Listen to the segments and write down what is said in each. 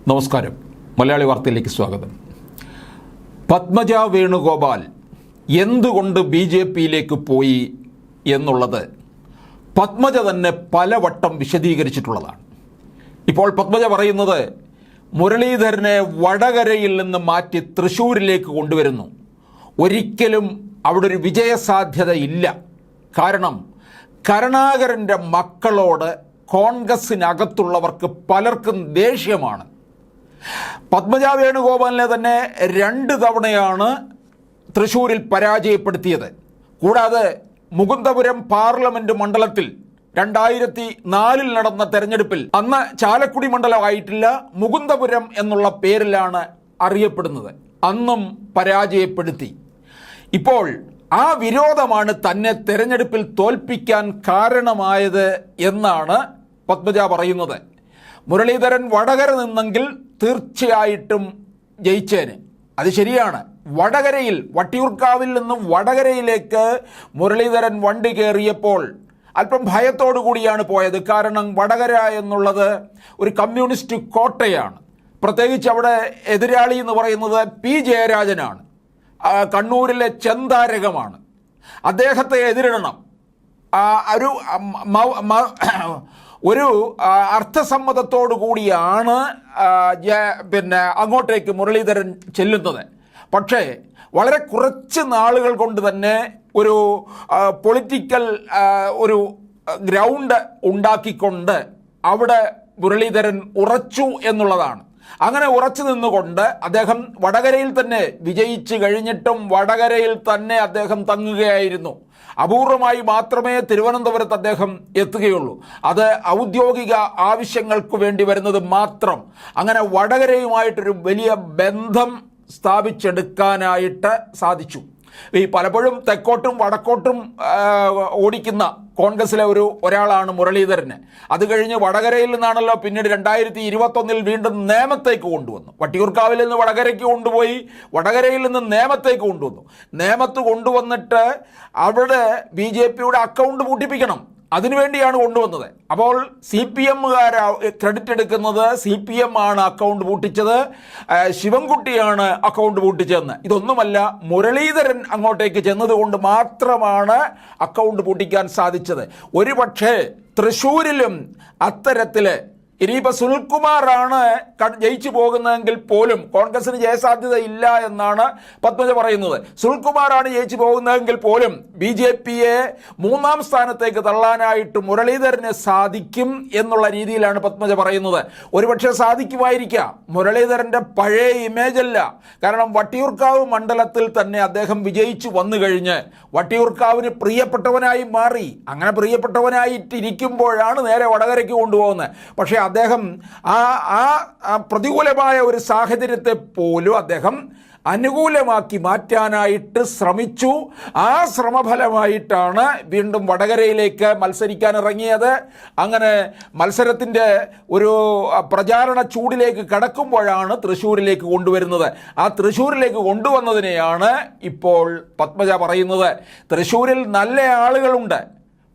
നമസ്കാരം. മലയാളി വാർത്തയിലേക്ക് സ്വാഗതം. പത്മജ വേണുഗോപാൽ എന്തുകൊണ്ട് BJPയിലേക്ക് പോയി എന്നുള്ളത് പത്മജ തന്നെ പലവട്ടം വിശദീകരിച്ചിട്ടുള്ളതാണ്. ഇപ്പോൾ പത്മജ പറയുന്നത് മുരളീധരനെ വടകരയിൽ നിന്ന് മാറ്റി തൃശ്ശൂരിലേക്ക് കൊണ്ടുവരുന്നു. ഒരിക്കലും അവിടെ ഒരു വിജയസാധ്യത ഇല്ല. കാരണം കരുണാകരൻ്റെ മക്കളോട് കോൺഗ്രസിനകത്തുള്ളവർക്ക് പലർക്കും ദേഷ്യമാണ്. പത്മജ വേണുഗോപാലിനെ തന്നെ 2 തവണയാണ് തൃശ്ശൂരിൽ പരാജയപ്പെടുത്തിയത്. കൂടാതെ മുകുന്ദപുരം പാർലമെന്റ് മണ്ഡലത്തിൽ 2004 നടന്ന തെരഞ്ഞെടുപ്പിൽ അന്ന് ചാലക്കുടി മണ്ഡലമായിട്ടില്ല, മുകുന്ദപുരം എന്നുള്ള പേരിലാണ് അറിയപ്പെടുന്നത്. അന്നും പരാജയപ്പെടുത്തി. ഇപ്പോൾ ആ വിരോധമാണ് തന്നെ തെരഞ്ഞെടുപ്പിൽ തോൽപ്പിക്കാൻ കാരണമായത് എന്നാണ് പത്മജ പറയുന്നത്. മുരളീധരൻ വടകര നിന്നെങ്കിൽ തീർച്ചയായിട്ടും ജയിച്ചേന്. അത് ശരിയാണ്. വടകരയിൽ വട്ടിയൂർക്കാവിൽ നിന്നും വടകരയിലേക്ക് മുരളീധരൻ വണ്ടി കയറിയപ്പോൾ അല്പം ഭയത്തോടു കൂടിയാണ് പോയത്. കാരണം വടകര എന്നുള്ളത് ഒരു കമ്മ്യൂണിസ്റ്റ് കോട്ടയാണ്. പ്രത്യേകിച്ച് അവിടെ എതിരാളി എന്ന് പറയുന്നത് P. ജയരാജനാണ്. കണ്ണൂരിലെ ചെന്താരകമാണ്. അദ്ദേഹത്തെ എതിരിടണം. ഒരു അർത്ഥസമ്മതത്തോടു കൂടിയാണ് അങ്ങോട്ടേക്ക് മുരളീധരൻ ചെല്ലുന്നത്. പക്ഷേ വളരെ കുറച്ച് നാളുകൾ കൊണ്ട് തന്നെ ഒരു പൊളിറ്റിക്കൽ ഒരു ഗ്രൗണ്ട് ഉണ്ടാക്കിക്കൊണ്ട് അവിടെ മുരളീധരൻ ഉറച്ചു എന്നുള്ളതാണ്. അങ്ങനെ ഉറച്ചു നിന്നുകൊണ്ട് അദ്ദേഹം വടകരയിൽ തന്നെ വിജയിച്ചു കഴിഞ്ഞിട്ടും വടകരയിൽ തന്നെ അദ്ദേഹം തങ്ങുകയായിരുന്നു. അപൂർവമായി മാത്രമേ തിരുവനന്തപുരത്ത് അദ്ദേഹം എത്തുകയുള്ളൂ. അത് ഔദ്യോഗിക ആവശ്യങ്ങൾക്ക് വേണ്ടി വരുന്നത് മാത്രം. അങ്ങനെ വടകരയുമായിട്ടൊരു വലിയ ബന്ധം സ്ഥാപിച്ചെടുക്കാനായിട്ട് സാധിച്ചു. ഈ പലപ്പോഴും തെക്കോട്ടും വടക്കോട്ടും ഓടിക്കുന്ന കോൺഗ്രസിലെ ഒരാളാണ് മുരളീധരന്. അത് കഴിഞ്ഞ് വടകരയിൽ നിന്നാണല്ലോ പിന്നീട് 2021 വീണ്ടും നേമത്തേക്ക് കൊണ്ടുവന്നു. വട്ടിയൂർക്കാവിൽ നിന്ന് വടകരയ്ക്ക് കൊണ്ടുപോയി, വടകരയിൽ നിന്ന് നേമത്തേക്ക് കൊണ്ടുവന്നു. നേമത്ത് കൊണ്ടുവന്നിട്ട് അവിടെ BJPയുടെ അക്കൗണ്ട് പൂട്ടിപ്പിക്കണം, അതിനുവേണ്ടിയാണ് കൊണ്ടുവന്നത്. അപ്പോൾ CPMകാർ ക്രെഡിറ്റ് എടുക്കുന്നത് CPM ആണ് അക്കൗണ്ട് പൂട്ടിച്ചത്, ശിവൻകുട്ടിയാണ് അക്കൗണ്ട് പൂട്ടിച്ചതെന്ന്. ഇതൊന്നുമല്ല, മുരളീധരൻ അങ്ങോട്ടേക്ക് ചെന്നതുകൊണ്ട് മാത്രമാണ് അക്കൗണ്ട് പൂട്ടിക്കാൻ സാധിച്ചത്. ഒരുപക്ഷെ തൃശ്ശൂരിലും അത്തരത്തിൽ ഇനിയിപ്പോൾ സുനിൽകുമാറാണ് ജയിച്ചു പോകുന്നതെങ്കിൽ പോലും കോൺഗ്രസിന് ജയസാധ്യത ഇല്ല എന്നാണ് പത്മജ പറയുന്നത്. സുനിൽകുമാറാണ് ജയിച്ചു പോകുന്നതെങ്കിൽ പോലും BJPയെ 3ാം സ്ഥാനത്തേക്ക് തള്ളാനായിട്ട് മുരളീധരന് സാധിക്കും എന്നുള്ള രീതിയിലാണ് പത്മജ പറയുന്നത്. ഒരുപക്ഷെ സാധിക്കുമായിരിക്കാം. മുരളീധരൻ്റെ പഴയ ഇമേജ് അല്ല. കാരണം വട്ടിയൂർക്കാവ് മണ്ഡലത്തിൽ തന്നെ അദ്ദേഹം വിജയിച്ചു വന്നു കഴിഞ്ഞ് വട്ടിയൂർക്കാവിന് പ്രിയപ്പെട്ടവനായി മാറി. അങ്ങനെ പ്രിയപ്പെട്ടവനായിട്ടിരിക്കുമ്പോഴാണ് നേരെ വടകരയ്ക്ക് കൊണ്ടുപോകുന്നത്. പക്ഷേ അദ്ദേഹം ആ പ്രതികൂലമായ ഒരു സാഹചര്യത്തെ പോലും അദ്ദേഹം അനുകൂലമാക്കി മാറ്റാനായിട്ട് ശ്രമിച്ചു. ആ ശ്രമഫലമായിട്ടാണ് വീണ്ടും വടകരയിലേക്ക് മത്സരിക്കാൻ ഇറങ്ങിയത്. അങ്ങനെ മത്സരത്തിൻ്റെ ഒരു പ്രചാരണ ചൂടിലേക്ക് കടക്കുമ്പോഴാണ് തൃശ്ശൂരിലേക്ക് കൊണ്ടുവരുന്നത്. ആ തൃശ്ശൂരിലേക്ക് കൊണ്ടുവന്നതിനെയാണ് ഇപ്പോൾ പത്മജ പറയുന്നത്. തൃശ്ശൂരിൽ നല്ല ആളുകളുണ്ട്,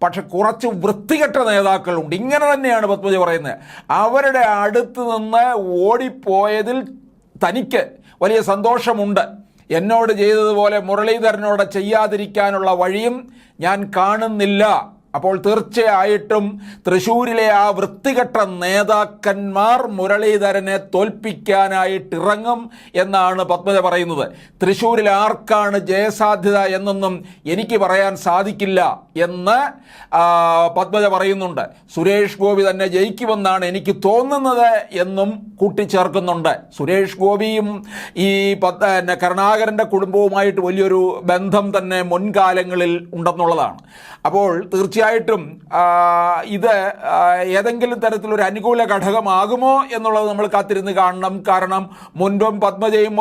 പക്ഷെ കുറച്ച് വൃത്തികെട്ട നേതാക്കളുണ്ട്. ഇങ്ങനെ തന്നെയാണ് പത്മജ പറയുന്നത്. അവരുടെ അടുത്ത് നിന്ന് ഓടിപ്പോയതിൽ തനിക്ക് വലിയ സന്തോഷമുണ്ട്. എന്നോട് ചെയ്തതുപോലെ മുരളീധരനോട് ചെയ്യാതിരിക്കാനുള്ള വഴിയും ഞാൻ കാണുന്നില്ല. അപ്പോൾ തീർച്ചയായിട്ടും തൃശ്ശൂരിലെ ആ വൃത്തികെട്ട നേതാക്കന്മാർ മുരളീധരനെ തോൽപ്പിക്കാനായിട്ടിറങ്ങും എന്നാണ് പത്മജ പറയുന്നത്. തൃശ്ശൂരിൽ ആർക്കാണ് ജയസാധ്യത എന്നൊന്നും എനിക്ക് പറയാൻ സാധിക്കില്ല എന്ന് പത്മജ പറയുന്നുണ്ട്. സുരേഷ് ഗോപി തന്നെ ജയിക്കുമെന്നാണ് എനിക്ക് തോന്നുന്നത് എന്നും കൂട്ടിച്ചേർക്കുന്നുണ്ട്. സുരേഷ് ഗോപിയും ഈ കരുണാകരൻ്റെ കുടുംബവുമായിട്ട് വലിയൊരു ബന്ധം തന്നെ മുൻകാലങ്ങളിൽ ഉണ്ടെന്നുള്ളതാണ്. അപ്പോൾ തീർച്ചയായിട്ടും ഇത് ഏതെങ്കിലും തരത്തിലൊരു അനുകൂല ഘടകമാകുമോ എന്നുള്ളത് നമ്മൾ കാത്തിരുന്ന് കാണണം. കാരണം മുൻപും പത്മജയും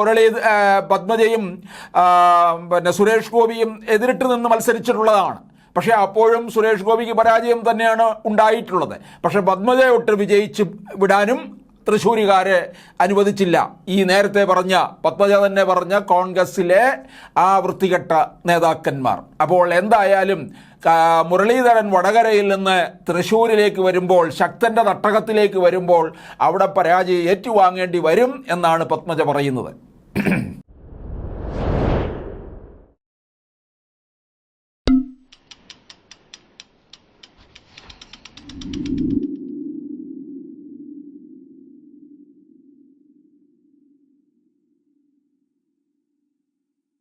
സുരേഷ് ഗോപിയും എതിരിട്ട് നിന്ന് മത്സരിച്ചിട്ടുള്ളതാണ്. പക്ഷേ അപ്പോഴും സുരേഷ് ഗോപിക്ക് പരാജയം തന്നെയാണ് ഉണ്ടായിട്ടുള്ളത്. പക്ഷേ പത്മജയൊട്ട് വിജയിച്ച് വിടാനും തൃശ്ശൂരുകാരെ അനുവദിച്ചില്ല. ഈ നേരത്തെ പറഞ്ഞ പത്മജ തന്നെ പറഞ്ഞ കോൺഗ്രസിലെ ആ വൃത്തികെട്ട നേതാക്കന്മാർ. അപ്പോൾ എന്തായാലും മുരളീധരൻ വടകരയിൽ നിന്ന് തൃശ്ശൂരിലേക്ക് വരുമ്പോൾ, ശക്തൻ്റെ തട്ടകത്തിലേക്ക് വരുമ്പോൾ അവിടെ പരാജയം ഏറ്റുവാങ്ങേണ്ടി വരും എന്നാണ് പത്മജ പറയുന്നത്.